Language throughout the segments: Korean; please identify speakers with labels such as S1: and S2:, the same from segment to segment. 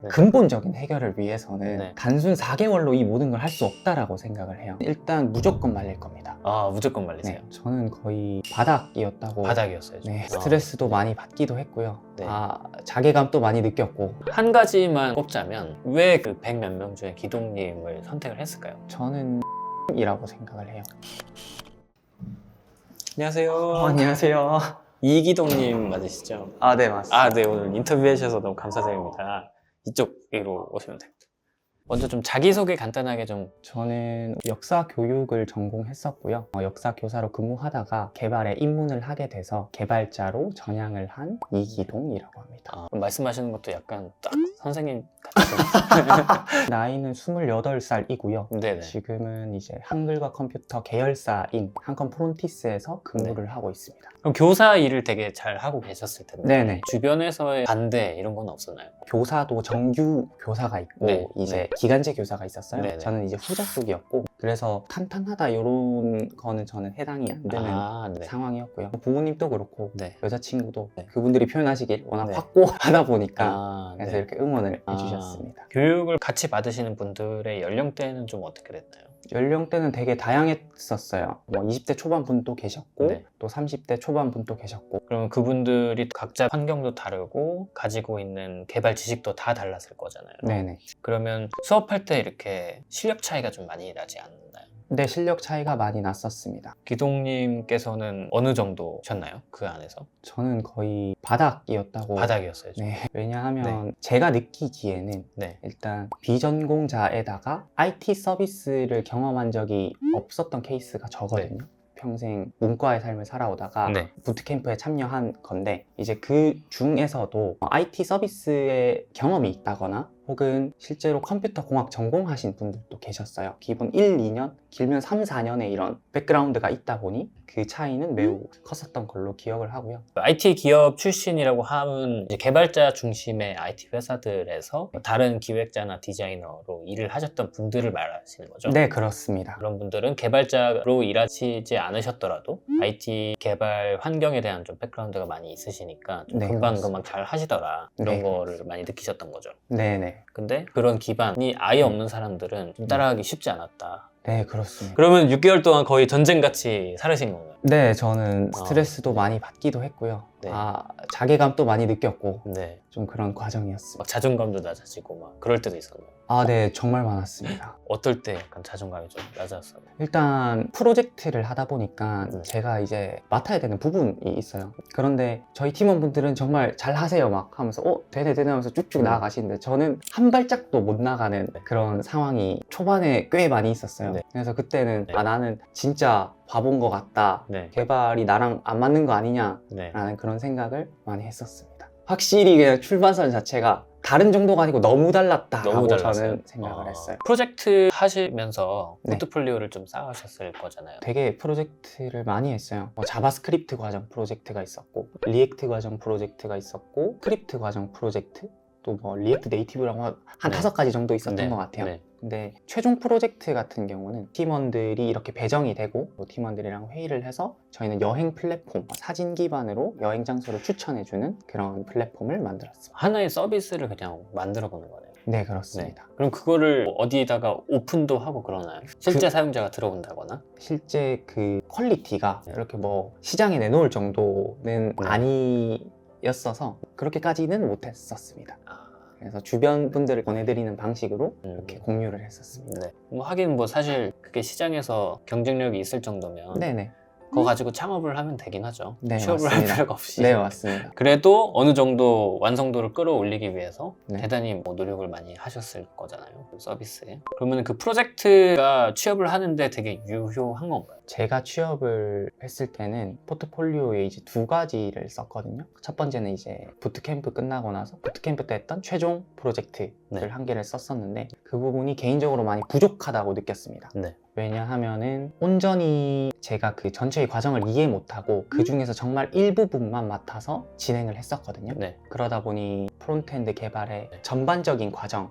S1: 네.
S2: 근본적인 해결을 위해서는
S1: 네.
S2: 단순 4개월로 이 모든 걸 할 수 없다라고 생각을 해요. 일단 무조건 말릴 겁니다.
S1: 아, 무조건 말리세요?
S2: 네, 저는 거의 바닥이었다고.
S1: 바닥이었어요. 좀.
S2: 네, 스트레스도 많이 받기도 했고요.
S1: 네.
S2: 자괴감도 많이 느꼈고.
S1: 한 가지만 꼽자면 왜 그 100 몇 명 중에 기동님을 선택을 했을까요?
S2: 저는 이라고 생각을 해요.
S1: 안녕하세요.
S2: 안녕하세요.
S1: 이기동님 맞으시죠?
S2: 네, 맞습니다.
S1: 네, 오늘 인터뷰해 주셔서 너무 감사드립니다. 이쪽으로 오시면 됩니다. 먼저 좀 자기소개 간단하게 좀.
S2: 저는 역사 교육을 전공했었고요. 역사 교사로 근무하다가 개발에 입문을 하게 돼서 개발자로 전향을 한 이기동이라고 합니다.
S1: 말씀하시는 것도 약간 딱 선생님 같으신.
S2: 나이는 28살이고요.
S1: 네네.
S2: 지금은 이제 한글과 컴퓨터 계열사인 한컴 프론티스에서 근무를 하고 있습니다.
S1: 그럼 교사 일을 되게 잘 하고 계셨을 텐데
S2: 네네.
S1: 주변에서의 반대 이런 건 없었나요?
S2: 교사도 정규 교사가 있고
S1: 네,
S2: 이제
S1: 네.
S2: 기간제 교사가 있었어요.
S1: 네네.
S2: 저는 이제 후자 쪽이었고 그래서 탄탄하다 이런 거는 저는 해당이 안 되는
S1: 네.
S2: 상황이었고요. 부모님도 그렇고
S1: 네.
S2: 여자친구도
S1: 네.
S2: 그분들이 표현하시길 워낙
S1: 네.
S2: 확고하다 보니까 그래서
S1: 네.
S2: 이렇게 응원을 해주셨습니다.
S1: 교육을 같이 받으시는 분들의 연령대는 좀 어떻게 됐나요?
S2: 연령대는 되게 다양했었어요. 20대 초반 분도 계셨고
S1: 네.
S2: 또 30대 초반 분도 계셨고.
S1: 그러면 그분들이 각자 환경도 다르고 가지고 있는 개발 지식도 다 달랐을 거잖아요.
S2: 네네.
S1: 그러면 수업할 때 이렇게 실력 차이가 좀 많이 나지 않나요?
S2: 네, 실력 차이가 많이 났었습니다.
S1: 기동님께서는 어느 정도셨나요? 그 안에서?
S2: 저는 거의 바닥이었다고.
S1: 바닥이었어요.
S2: 네, 왜냐하면 제가 느끼기에는
S1: 네.
S2: 일단 비전공자에다가 IT 서비스를 경험한 적이 없었던 케이스가 저거든요. 평생 문과의 삶을 살아오다가
S1: 네.
S2: 부트캠프에 참여한 건데 이제 그 중에서도 IT 서비스의 경험이 있다거나 혹은 실제로 컴퓨터 공학 전공하신 분들도 계셨어요. 기본 1, 2년, 길면 3, 4년의 이런 백그라운드가 있다 보니 그 차이는 매우 컸었던 걸로 기억을 하고요.
S1: IT 기업 출신이라고 하면 이제 개발자 중심의 IT 회사들에서 다른 기획자나 디자이너로 일을 하셨던 분들을 말하시는 거죠?
S2: 네, 그렇습니다.
S1: 그런 분들은 개발자로 일하시지 않으셨더라도 IT 개발 환경에 대한 좀 백그라운드가 많이 있으시니까 좀
S2: 네,
S1: 금방금방 잘 하시더라 이런
S2: 네.
S1: 거를 많이 느끼셨던 거죠.
S2: 네네.
S1: 근데 그런 기반이 아예 없는 사람들은 좀 따라하기 쉽지 않았다.
S2: 네, 그렇습니다.
S1: 그러면 6개월 동안 거의 전쟁같이 살으신 건가요?
S2: 네, 저는 스트레스도 많이 받기도 했고요.
S1: 네.
S2: 자괴감도 많이 느꼈고
S1: 네.
S2: 좀 그런 과정이었습니다.
S1: 막 자존감도 낮아지고 막 그럴 때도 있었나요?
S2: 네, 정말 많았습니다.
S1: 어떨 때 약간 자존감이 좀 낮았어요?
S2: 일단 프로젝트를 하다 보니까 제가 이제 맡아야 되는 부분이 있어요. 그런데 저희 팀원분들은 정말 잘 하세요 막 하면서 되네 하면서 쭉쭉 나아가시는데 저는 한 발짝도 못 나가는 그런 상황이 초반에 꽤 많이 있었어요.
S1: 네.
S2: 그래서 그때는
S1: 네.
S2: 나는 진짜 바본 것 같다.
S1: 네.
S2: 개발이 나랑 안 맞는 거 아니냐
S1: 네.
S2: 라는 그런 생각을 많이 했었습니다. 확실히 그냥 출발선 자체가 다른 정도가 아니고 너무 달랐다라고
S1: 너무 달랐어요.
S2: 저는 생각을 했어요.
S1: 프로젝트 하시면서
S2: 네.
S1: 포트폴리오를 좀 쌓으셨을 거잖아요.
S2: 되게 프로젝트를 많이 했어요. 자바스크립트 과정 프로젝트가 있었고 리액트 과정 프로젝트가 있었고 스크립트 과정 프로젝트 또 리액트 네이티브라고 한
S1: 네.
S2: 5가지 정도 있었던
S1: 네.
S2: 것 같아요.
S1: 네.
S2: 근데 최종 프로젝트 같은 경우는 팀원들이 이렇게 배정이 되고 또 팀원들이랑 회의를 해서 저희는 여행 플랫폼, 사진 기반으로 여행 장소를 추천해주는 그런 플랫폼을 만들었습니다.
S1: 하나의 서비스를 그냥 만들어 보는 거네요.
S2: 네, 그렇습니다.
S1: 그럼 그거를 어디다가 오픈도 하고 그러나요? 실제 사용자가 들어온다거나?
S2: 실제 그 퀄리티가 이렇게 시장에 내놓을 정도는 아니었어서 그렇게까지는 못했었습니다. 그래서 주변 분들을 보내드리는 방식으로 이렇게 공유를 했었습니다.
S1: 네. 하긴 사실 그게 시장에서 경쟁력이 있을 정도면
S2: 네네.
S1: 그거 가지고 창업을 하면 되긴 하죠.
S2: 네,
S1: 취업을
S2: 맞습니다.
S1: 할 필요가 없이.
S2: 네, 맞습니다.
S1: 그래도 어느 정도 완성도를 끌어올리기 위해서
S2: 네.
S1: 대단히 노력을 많이 하셨을 거잖아요. 그 서비스에. 그러면 그 프로젝트가 취업을 하는데 되게 유효한 건가요?
S2: 제가 취업을 했을 때는 포트폴리오에 이제 2가지를 썼거든요. 첫 번째는 이제 부트캠프 끝나고 나서 부트캠프 때 했던 최종 프로젝트를
S1: 네.
S2: 1개를 썼었는데 그 부분이 개인적으로 많이 부족하다고 느꼈습니다.
S1: 네.
S2: 왜냐하면은 온전히 제가 그 전체의 과정을 이해 못하고 그 중에서 정말 일부분만 맡아서 진행을 했었거든요.
S1: 네.
S2: 그러다 보니 프론트엔드 개발의 전반적인 과정을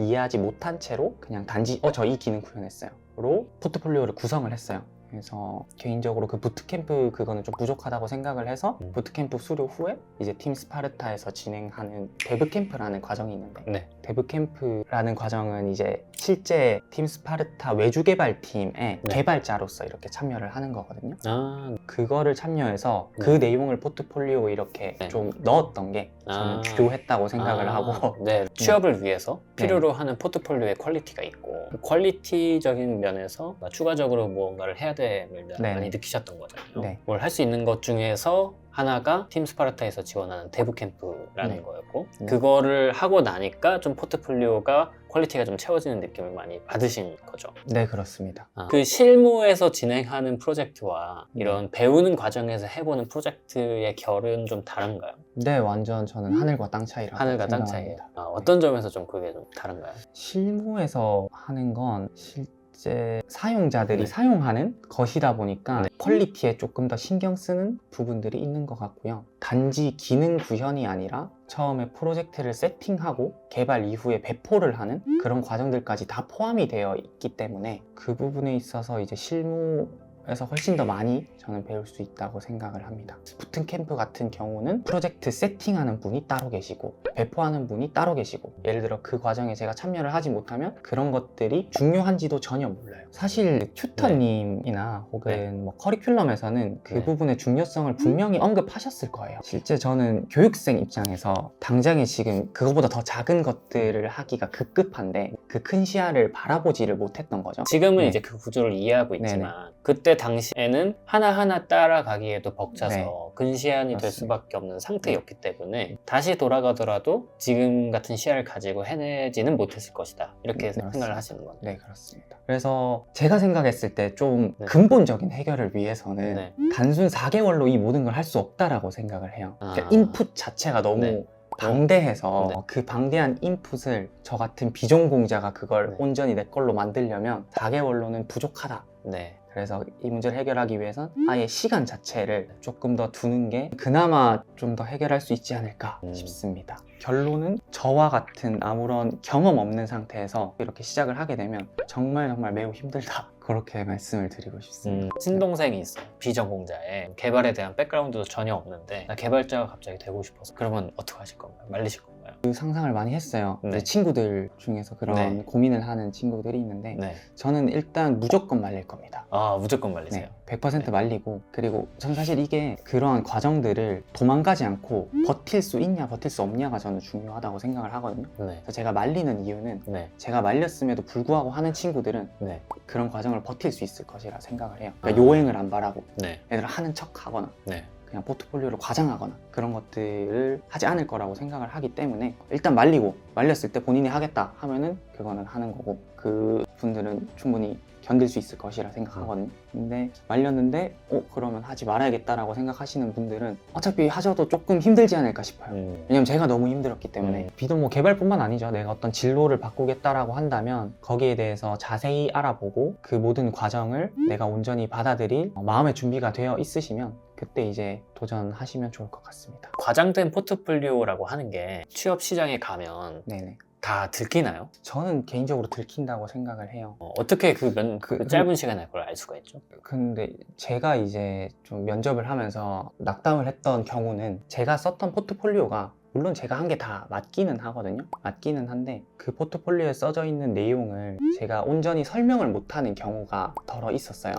S2: 이해하지 못한 채로 그냥 단지 저 이 기능 구현했어요 로 포트폴리오를 구성을 했어요. 그래서 개인적으로 그 부트캠프 그거는 좀 부족하다고 생각을 해서 부트캠프 수료 후에 이제 팀 스파르타에서 진행하는 데브캠프라는 과정이 있는데
S1: 네.
S2: 데브캠프라는 과정은 이제 실제 팀 스파르타 외주 개발팀의
S1: 네.
S2: 개발자로서 이렇게 참여를 하는 거거든요.
S1: 아,
S2: 그거를 참여해서
S1: 네.
S2: 그 내용을 포트폴리오에 이렇게
S1: 네.
S2: 좀 넣었던 게 저는 주요했다고 생각을 하고
S1: 네. 취업을 위해서 필요로 하는 포트폴리오의 퀄리티가 있고 그 퀄리티적인 면에서 추가적으로 무언가를 해야 됨을
S2: 네.
S1: 많이 느끼셨던 거잖아요.
S2: 네.
S1: 뭘 할 수 있는 것 중에서 하나가 팀 스파르타에서 지원하는 데브캠프라는
S2: 네.
S1: 거였고
S2: 네.
S1: 그거를 하고 나니까 좀 포트폴리오가 퀄리티가 좀 채워지는 느낌을 많이 받으신 거죠.
S2: 네, 그렇습니다.
S1: 그 실무에서 진행하는 프로젝트와 이런 배우는 과정에서 해보는 프로젝트의 결은 좀 다른가요?
S2: 네, 완전 저는 하늘과 땅 차이라고
S1: 하늘과 땅 차이.
S2: 생각합니다.
S1: 어떤 점에서 좀 그게 좀 다른가요?
S2: 실무에서 하는 건 실제 사용자들이
S1: 네.
S2: 사용하는 것이다 보니까
S1: 네.
S2: 퀄리티에 조금 더 신경 쓰는 부분들이 있는 것 같고요. 단지 기능 구현이 아니라 처음에 프로젝트를 세팅하고 개발 이후에 배포를 하는 그런 과정들까지 다 포함이 되어 있기 때문에 그 부분에 있어서 이제 실무에서 훨씬 더 많이 저는 배울 수 있다고 생각을 합니다. 부트캠프 같은 경우는 프로젝트 세팅하는 분이 따로 계시고 배포하는 분이 따로 계시고 예를 들어 그 과정에 제가 참여를 하지 못하면 그런 것들이 중요한지도 전혀 몰라요. 사실 튜터님이나 혹은
S1: 네.
S2: 뭐 커리큘럼에서는 그
S1: 네.
S2: 부분의 중요성을 분명히 언급하셨을 거예요. 실제 저는 교육생 입장에서 당장에 지금 그거보다 더 작은 것들을 하기가 급급한데 그 큰 시야를 바라보지를 못했던 거죠.
S1: 지금은
S2: 네.
S1: 이제 그 구조를 이해하고 있지만 그때 당시에는 하나하나 따라가기에도 벅차서
S2: 네.
S1: 근시안이 될
S2: 맞습니다.
S1: 수밖에 없는 상태였기 때문에 다시 돌아가더라도 지금 같은 시야를 가지고 해내지는 못했을 것이다. 이렇게
S2: 네,
S1: 생각을
S2: 맞습니다.
S1: 하시는 거네요.
S2: 네, 그렇습니다. 그래서 제가 생각했을 때 좀
S1: 네.
S2: 근본적인 해결을 위해서는
S1: 네.
S2: 단순 4개월로 이 모든 걸 할 수 없다라고 생각을 해요. 그러니까
S1: 아.
S2: 인풋 자체가 너무
S1: 네.
S2: 방대해서
S1: 네.
S2: 그 방대한 인풋을 저 같은 비전공자가 그걸
S1: 네.
S2: 온전히 내 걸로 만들려면 4개월로는 부족하다.
S1: 네.
S2: 그래서 이 문제를 해결하기 위해선 아예 시간 자체를 조금 더 두는 게 그나마 좀 더 해결할 수 있지 않을까 싶습니다. 결론은 저와 같은 아무런 경험 없는 상태에서 이렇게 시작을 하게 되면 정말 매우 힘들다. 그렇게 말씀을 드리고 싶습니다.
S1: 친동생이 있어요. 비전공자에 개발에 대한 백그라운드도 전혀 없는데 나 개발자가 갑자기 되고 싶어서 그러면 어떻게 하실 건가요? 말리실 건가요?
S2: 그 상상을 많이 했어요.
S1: 네.
S2: 이제 친구들 중에서 그런
S1: 네.
S2: 고민을 하는 친구들이 있는데
S1: 네.
S2: 저는 일단 무조건 말릴 겁니다.
S1: 아, 무조건 말리세요.
S2: 네, 100%
S1: 네.
S2: 말리고 그리고 전 사실 이게 그러한 과정들을 도망가지 않고 버틸 수 있냐 버틸 수 없냐가 저는 중요하다고 생각을 하거든요.
S1: 네.
S2: 그래서 제가 말리는 이유는
S1: 네.
S2: 제가 말렸음에도 불구하고 하는 친구들은
S1: 네.
S2: 그런 과정을 버틸 수 있을 것이라 생각을 해요. 그러니까
S1: 아.
S2: 요행을 안 바라고
S1: 네.
S2: 얘들 하는 척 하거나
S1: 네.
S2: 그냥 포트폴리오를 과장하거나 그런 것들을 하지 않을 거라고 생각을 하기 때문에 일단 말렸을 때 본인이 하겠다 하면은 그거는 하는 거고 그 분들은 충분히 견딜 수 있을 것이라 생각하거든요. 근데 말렸는데 그러면 하지 말아야겠다라고 생각하시는 분들은 어차피 하셔도 조금 힘들지 않을까 싶어요. 왜냐면 제가 너무 힘들었기 때문에 비록 뭐 개발뿐만 아니죠. 내가 어떤 진로를 바꾸겠다라고 한다면 거기에 대해서 자세히 알아보고 그 모든 과정을 내가 온전히 받아들일 마음의 준비가 되어 있으시면 그때 이제 도전하시면 좋을 것 같습니다.
S1: 과장된 포트폴리오라고 하는 게 취업 시장에 가면
S2: 네네.
S1: 다 들키나요?
S2: 저는 개인적으로 들킨다고 생각을 해요.
S1: 어떻게 그
S2: 그
S1: 짧은 시간에 그걸 알 수가 있죠?
S2: 근데 제가 이제 좀 면접을 하면서 낙담을 했던 경우는 제가 썼던 포트폴리오가 물론 제가 한 게 다 맞기는 하거든요. 맞기는 한데 그 포트폴리오에 써져 있는 내용을 제가 온전히 설명을 못하는 경우가 덜어 있었어요.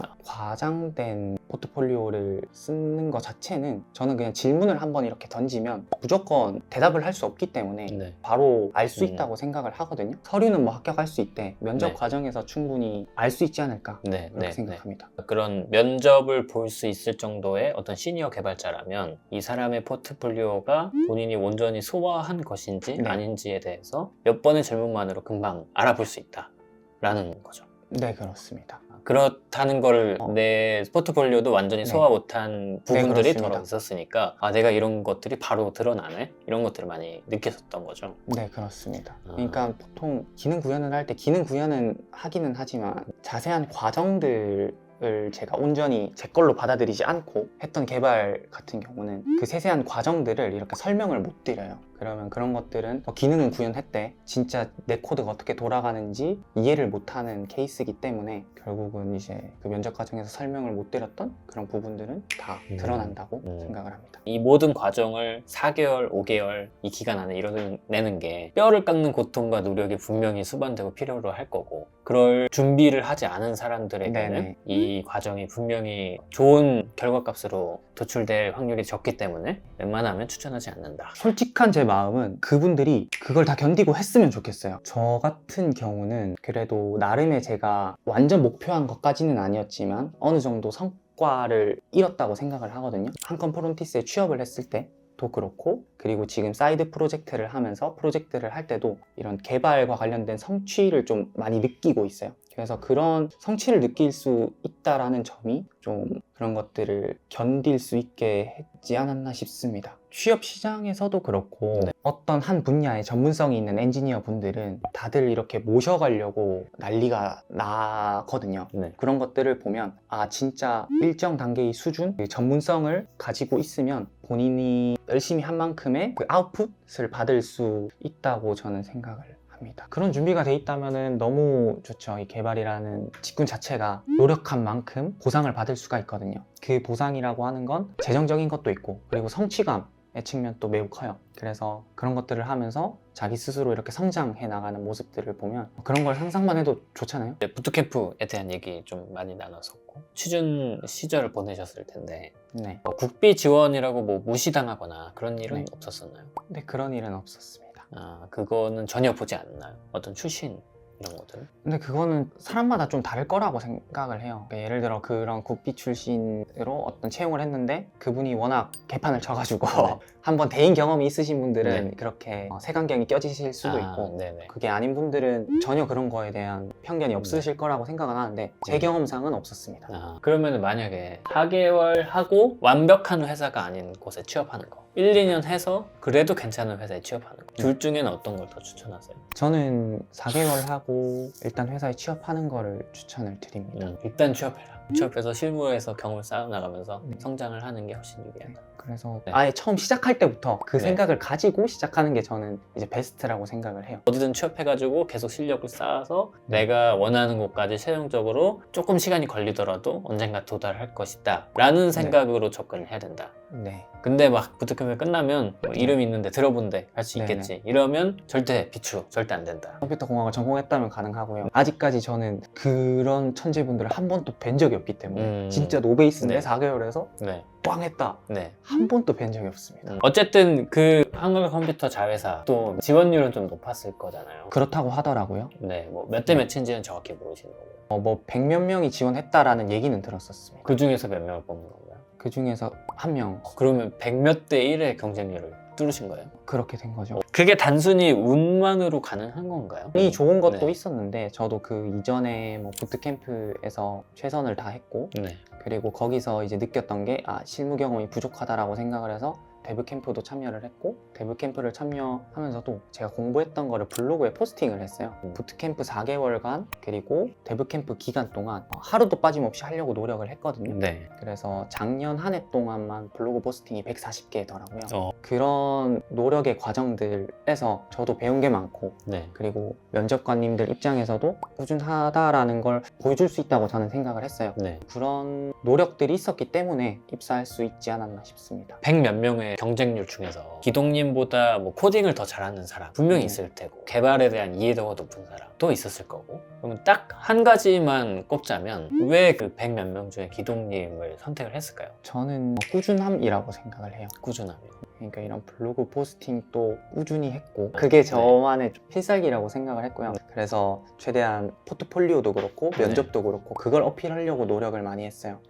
S2: 과장된 포트폴리오를 쓰는 것 자체는 저는 그냥 질문을 한번 이렇게 던지면 무조건 대답을 할 수 없기 때문에
S1: 네.
S2: 바로 알 수 있다고 생각을 하거든요. 서류는 뭐 합격할 수 있대. 면접
S1: 네.
S2: 과정에서 충분히 알 수 있지 않을까
S1: 네.
S2: 그렇게
S1: 네.
S2: 생각합니다.
S1: 그런 면접을 볼 수 있을 정도의 어떤 시니어 개발자라면 이 사람의 포트폴리오가 본인이 온전히 소화한 것인지
S2: 네.
S1: 아닌지에 대해서 몇 번의 질문만으로 금방 알아볼 수 있다라는 거죠.
S2: 네, 그렇습니다.
S1: 그렇다는 걸 내 포트폴리오도 완전히
S2: 네.
S1: 소화 못한 부분들이
S2: 그렇습니다.
S1: 덜어 있었으니까 내가 이런 것들이 바로 드러나네? 이런 것들을 많이 느꼈었던 거죠.
S2: 네, 그렇습니다.
S1: 아.
S2: 그러니까 보통 기능 구현을 할 때 기능 구현은 하기는 하지만 자세한 과정들을 제가 온전히 제 걸로 받아들이지 않고 했던 개발 같은 경우는 그 세세한 과정들을 이렇게 설명을 못 드려요. 그러면 그런 것들은 기능은 구현했대, 진짜 내 코드가 어떻게 돌아가는지 이해를 못하는 케이스이기 때문에 결국은 이제 그 면접 과정에서 설명을 못 드렸던 그런 부분들은 다 드러난다고 생각을 합니다.
S1: 이 모든 과정을 4개월, 5개월 이 기간 안에 이뤄내는 게 뼈를 깎는 고통과 노력이 분명히 수반되고 필요로 할 거고, 그럴 준비를 하지 않은 사람들에게는
S2: 네네.
S1: 이 과정이 분명히 좋은 결과값으로 도출될 확률이 적기 때문에 웬만하면 추천하지 않는다.
S2: 솔직한 제 마음은 그분들이 그걸 다 견디고 했으면 좋겠어요. 저 같은 경우는 그래도 나름의 제가 완전 목표한 것까지는 아니었지만 어느 정도 성과를 이뤘다고 생각을 하거든요. 한컴 프론티스에 취업을 했을 때도 그렇고, 그리고 지금 사이드 프로젝트를 하면서 프로젝트를 할 때도 이런 개발과 관련된 성취를 좀 많이 느끼고 있어요. 그래서 그런 성취를 느낄 수 있다라는 점이 좀 그런 것들을 견딜 수 있게 했지 않았나 싶습니다. 취업 시장에서도 그렇고
S1: 네.
S2: 어떤 한 분야에 전문성이 있는 엔지니어 분들은 다들 이렇게 모셔가려고 난리가 나거든요.
S1: 네.
S2: 그런 것들을 보면 아, 진짜 일정 단계의 수준, 그 전문성을 가지고 있으면 본인이 열심히 한 만큼의 그 아웃풋을 받을 수 있다고 저는 생각을 합니다. 그런 준비가 돼 있다면 너무 좋죠. 이 개발이라는 직군 자체가 노력한 만큼 보상을 받을 수가 있거든요. 그 보상이라고 하는 건 재정적인 것도 있고, 그리고 성취감의 측면도 매우 커요. 그래서 그런 것들을 하면서 자기 스스로 이렇게 성장해 나가는 모습들을 보면 그런 걸 상상만 해도 좋잖아요.
S1: 부트캠프에 대한 얘기 좀 많이 나눴었고, 취준 시절을 보내셨을 텐데
S2: 네.
S1: 국비 지원이라고 뭐 무시당하거나 그런 일은
S2: 네.
S1: 없었었나요?
S2: 근데 그런 일은 없었습니다.
S1: 아, 그거는 전혀 보지 않나요? 어떤 출신 이런 것들은?
S2: 근데 그거는 사람마다 좀 다를 거라고 생각을 해요. 그러니까 예를 들어 그런 국비 출신으로 어떤 채용을 했는데 그분이 워낙 개판을 쳐가지고
S1: 네.
S2: 한번 대인 경험이 있으신 분들은
S1: 네.
S2: 그렇게 색안경이 껴지실 수도 있고,
S1: 네네.
S2: 그게 아닌 분들은 전혀 그런 거에 대한 편견이 없으실 거라고 생각은 하는데 제
S1: 네.
S2: 경험상은 없었습니다.
S1: 아, 그러면 만약에 4개월 하고 완벽한 회사가 아닌 곳에 취업하는 거, 1, 2년 해서 그래도 괜찮은 회사에 취업하는 거, 둘 중에는 어떤 걸 더 추천하세요?
S2: 저는 4개월 하고 일단 회사에 취업하는 거를 추천을 드립니다.
S1: 일단 취업해라. 취업해서 실무에서 경험을 쌓아나가면서
S2: 네.
S1: 성장을 하는 게 훨씬 유리하다.
S2: 그래서
S1: 네.
S2: 아예 처음 시작할 때부터 그
S1: 네.
S2: 생각을 가지고 시작하는 게 저는 이제 베스트라고 생각을 해요.
S1: 어디든 취업해가지고 계속 실력을 쌓아서 내가 원하는 곳까지 최종적으로 조금 시간이 걸리더라도 언젠가 도달할 것이다 라는 생각으로 접근해야 된다.
S2: 네.
S1: 근데 막 부트캠프 끝나면 뭐 이름 있는데 들어본데 할 수
S2: 네네.
S1: 있겠지 이러면 절대 비추, 절대 안 된다.
S2: 컴퓨터 공학을 전공했다면 가능하고요. 아직까지 저는 그런 천재분들을 한 번도 뵌 적이 없기 때문에 진짜 노베이스인데
S1: 네.
S2: 4개월에서
S1: 네,
S2: 꽝 했다.
S1: 네.
S2: 한 번도 뵌 적이 없습니다.
S1: 어쨌든 그 한글 컴퓨터 자회사 또 지원율은 좀 높았을 거잖아요.
S2: 그렇다고 하더라고요.
S1: 네, 뭐 몇 대 몇인지는 정확히 모르시는 거고요.
S2: 뭐 100몇 명이 지원했다라는 얘기는 들었었습니다.
S1: 그 중에서 몇 명을 뽑는 건가요?
S2: 그 중에서 한 명
S1: 그러면 100몇 대 1의 경쟁률을 뚫으신 거예요?
S2: 그렇게 된 거죠.
S1: 그게 단순히 운만으로 가능한 건가요?
S2: 이 좋은 것도
S1: 네.
S2: 있었는데 저도 그 이전에 뭐 부트캠프에서 최선을 다했고,
S1: 네.
S2: 그리고 거기서 이제 느꼈던 게 실무 경험이 부족하다라고 생각을 해서 데브 캠프도 참여를 했고, 데브 캠프를 참여하면서도 제가 공부했던 거를 블로그에 포스팅을 했어요. 부트캠프 4개월간 그리고 데브 캠프 기간 동안 하루도 빠짐없이 하려고 노력을 했거든요.
S1: 네.
S2: 그래서 작년 한 해 동안만 블로그 포스팅이 140개더라고요.
S1: 어.
S2: 그런 노력의 과정들에서 저도 배운 게 많고,
S1: 네.
S2: 그리고 면접관님들 입장에서도 꾸준하다라는 걸 보여줄 수 있다고 저는 생각을 했어요.
S1: 네.
S2: 그런 노력들이 있었기 때문에 입사할 수 있지 않았나 싶습니다.
S1: 100 몇 명의 경쟁률 중에서 기동님보다 뭐 코딩을 더 잘하는 사람 분명히
S2: 네.
S1: 있을 테고, 개발에 대한 이해도가 높은 사람도 있었을 거고, 그러면 딱 한 가지만 꼽자면 왜 그 100 몇 명 중에 기동님을 선택을 했을까요?
S2: 저는 꾸준함이라고 생각을 해요.
S1: 꾸준함이요.
S2: 그러니까 이런 블로그 포스팅도 꾸준히 했고, 그게 저만의 필살기라고 생각을 했고요. 그래서 최대한 포트폴리오도 그렇고 면접도 그렇고 그걸 어필하려고 노력을 많이 했어요.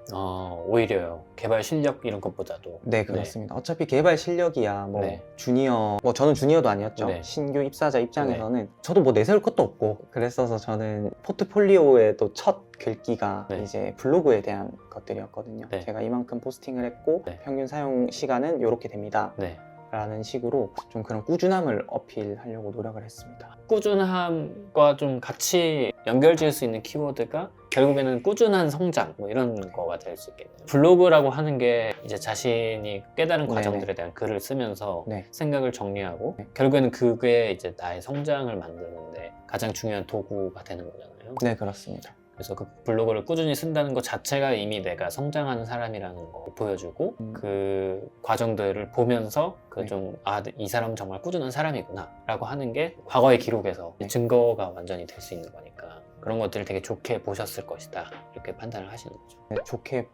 S1: 오히려요. 개발 실력 이런 것보다도.
S2: 네, 그렇습니다. 어차피 개발 실력이야 뭐
S1: 네.
S2: 주니어, 뭐 저는 주니어도 아니었죠.
S1: 네.
S2: 신규 입사자 입장에서는 저도 뭐 내세울 것도 없고, 그랬어서 저는 포트폴리오에도 첫 글귀가
S1: 네.
S2: 이제 블로그에 대한 것들이었거든요.
S1: 네.
S2: 제가 이만큼 포스팅을 했고
S1: 네.
S2: 평균 사용 시간은 이렇게 됩니다
S1: 네.
S2: 라는 식으로 좀 그런 꾸준함을 어필하려고 노력을 했습니다.
S1: 꾸준함과 좀 같이 연결지을 수 있는 키워드가 결국에는 꾸준한 성장 뭐 이런 거가 될 수 있겠네요. 블로그라고 하는 게 이제 자신이 깨달은
S2: 네네.
S1: 과정들에 대한 글을 쓰면서
S2: 네.
S1: 생각을 정리하고
S2: 네.
S1: 결국에는 그게 이제 나의 성장을 만드는데 가장 중요한 도구가 되는 거잖아요.
S2: 네, 그렇습니다.
S1: 그래서 그 블로그를 꾸준히 쓴다는 것 자체가 이미 내가 성장하는 사람이라는 거 보여주고 그 과정들을 보면서 그
S2: 네.
S1: 좀 이 사람은 정말 꾸준한 사람이구나 라고 하는 게 과거의 기록에서
S2: 네.
S1: 증거가 완전히 될 수 있는 거니까 그런 것들을 되게 좋게 보셨을 것이다 이렇게 판단을 하시는 거죠.
S2: 네, 좋게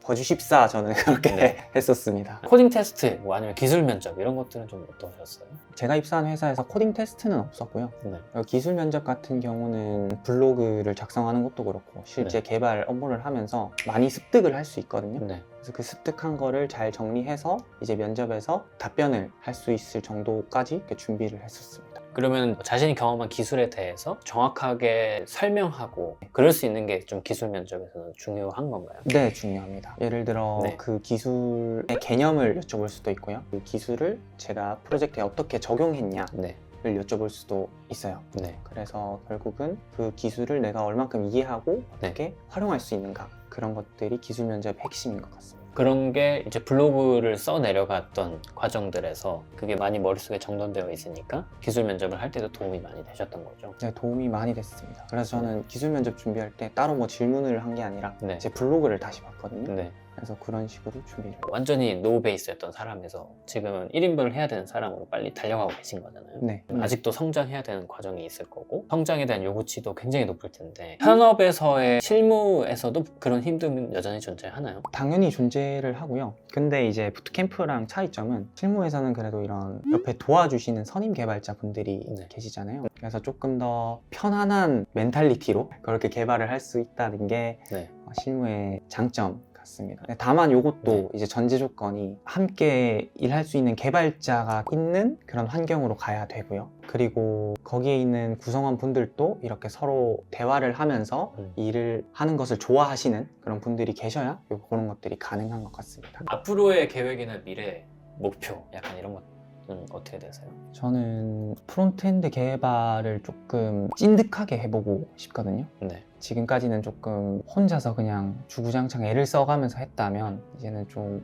S2: 봐주십사 저는 그렇게
S1: 네.
S2: 했었습니다.
S1: 코딩 테스트 뭐 아니면 기술 면접 이런 것들은 좀 어떠셨어요?
S2: 제가 입사한 회사에서 코딩 테스트는 없었고요.
S1: 네.
S2: 기술 면접 같은 경우는 블로그를 작성하는 것도 그렇고 실제 개발 업무를 하면서 많이 습득을 할 수 있거든요.
S1: 네.
S2: 그래서 그 습득한 거를 잘 정리해서 이제 면접에서 답변을 할 수 있을 정도까지 이렇게 준비를 했었습니다.
S1: 그러면 자신이 경험한 기술에 대해서 정확하게 설명하고 그럴 수 있는 게 좀 기술 면접에서는 중요한 건가요?
S2: 네, 중요합니다. 예를 들어
S1: 네.
S2: 그 기술의 개념을 여쭤볼 수도 있고요. 그 기술을 제가 프로젝트에 어떻게 적용했냐를
S1: 네.
S2: 여쭤볼 수도 있어요.
S1: 네.
S2: 그래서 결국은 그 기술을 내가 얼만큼 이해하고
S1: 네.
S2: 어떻게 활용할 수 있는가, 그런 것들이 기술 면접의 핵심인 것 같습니다.
S1: 그런 게 이제 블로그를 써 내려갔던 과정들에서 그게 많이 머릿속에 정돈되어 있으니까 기술 면접을 할 때도 도움이 많이 되셨던 거죠.
S2: 네, 도움이 많이 됐습니다. 그래서 저는 기술 면접 준비할 때 따로 뭐 질문을 한 게 아니라
S1: 네.
S2: 제 블로그를 다시 봤거든요.
S1: 네.
S2: 그래서 그런 식으로 준비를.
S1: 완전히 노 베이스였던 사람에서 지금은 1인분을 해야 되는 사람으로 빨리 달려가고 계신 거잖아요.
S2: 네.
S1: 아직도 성장해야 되는 과정이 있을 거고 성장에 대한 요구치도 굉장히 높을 텐데 현업에서의 실무에서도 그런 힘듦은 여전히 존재하나요?
S2: 당연히 존재를 하고요. 근데 이제 부트캠프랑 차이점은 실무에서는 그래도 이런 옆에 도와주시는 선임 개발자 분들이
S1: 네.
S2: 계시잖아요. 그래서 조금 더 편안한 멘탈리티로 그렇게 개발을 할 수 있다는 게
S1: 네.
S2: 실무의 장점 같습니다. 다만 이것도
S1: 네.
S2: 이제 전제 조건이 함께 일할 수 있는 개발자가 있는 그런 환경으로 가야 되고요. 그리고 거기에 있는 구성원 분들도 이렇게 서로 대화를 하면서 일을 하는 것을 좋아하시는 그런 분들이 계셔야 그런 것들이 가능한 것 같습니다.
S1: 앞으로의 계획이나 미래 목표 약간 이런 것은 어떻게 되세요?
S2: 저는 프론트엔드 개발을 조금 찐득하게 해보고 싶거든요.
S1: 네.
S2: 지금까지는 조금 혼자서 그냥 주구장창 애를 써가면서 했다면 이제는 좀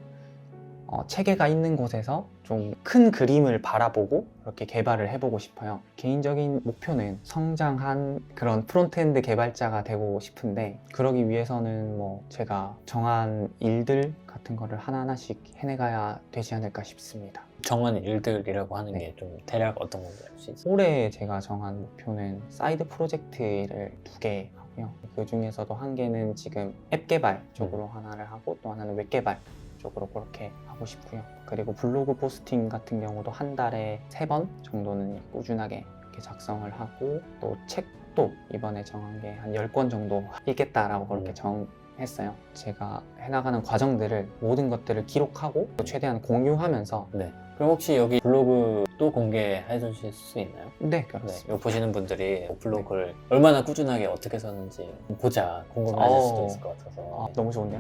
S2: 체계가 있는 곳에서 좀 큰 그림을 바라보고 그렇게 개발을 해보고 싶어요. 개인적인 목표는 성장한 그런 프론트엔드 개발자가 되고 싶은데 그러기 위해서는 뭐 제가 정한 일들 같은 거를 하나하나씩 해내가야 되지 않을까 싶습니다.
S1: 정한 일들이라고 하는
S2: 네.
S1: 게 좀 대략 어떤 건지 알 수 있어요?
S2: 올해 제가 정한 목표는 사이드 프로젝트를 2개 하고요. 그 중에서도 한 개는 지금 앱 개발 쪽으로 하나를 하고 또 하나는 웹 개발 쪽으로 그렇게 하고 싶고요. 그리고 블로그 포스팅 같은 경우도 한 달에 3번 정도는 꾸준하게 이렇게 작성을 하고 또 책도 이번에 정한 게 한 10권 정도 읽겠다라고 그렇게 정했어요. 제가 해나가는 과정들을 모든 것들을 기록하고 또 최대한 공유하면서
S1: 네. 그럼 혹시 여기 블로그 또 공개해 주실 수 있나요?
S2: 네,
S1: 네,
S2: 그렇습니다.
S1: 이거 보시는 분들이 블로그를 얼마나 꾸준하게 어떻게 썼는지 보자 궁금해하실 수도 있을 것 같아서
S2: 너무 좋은데요?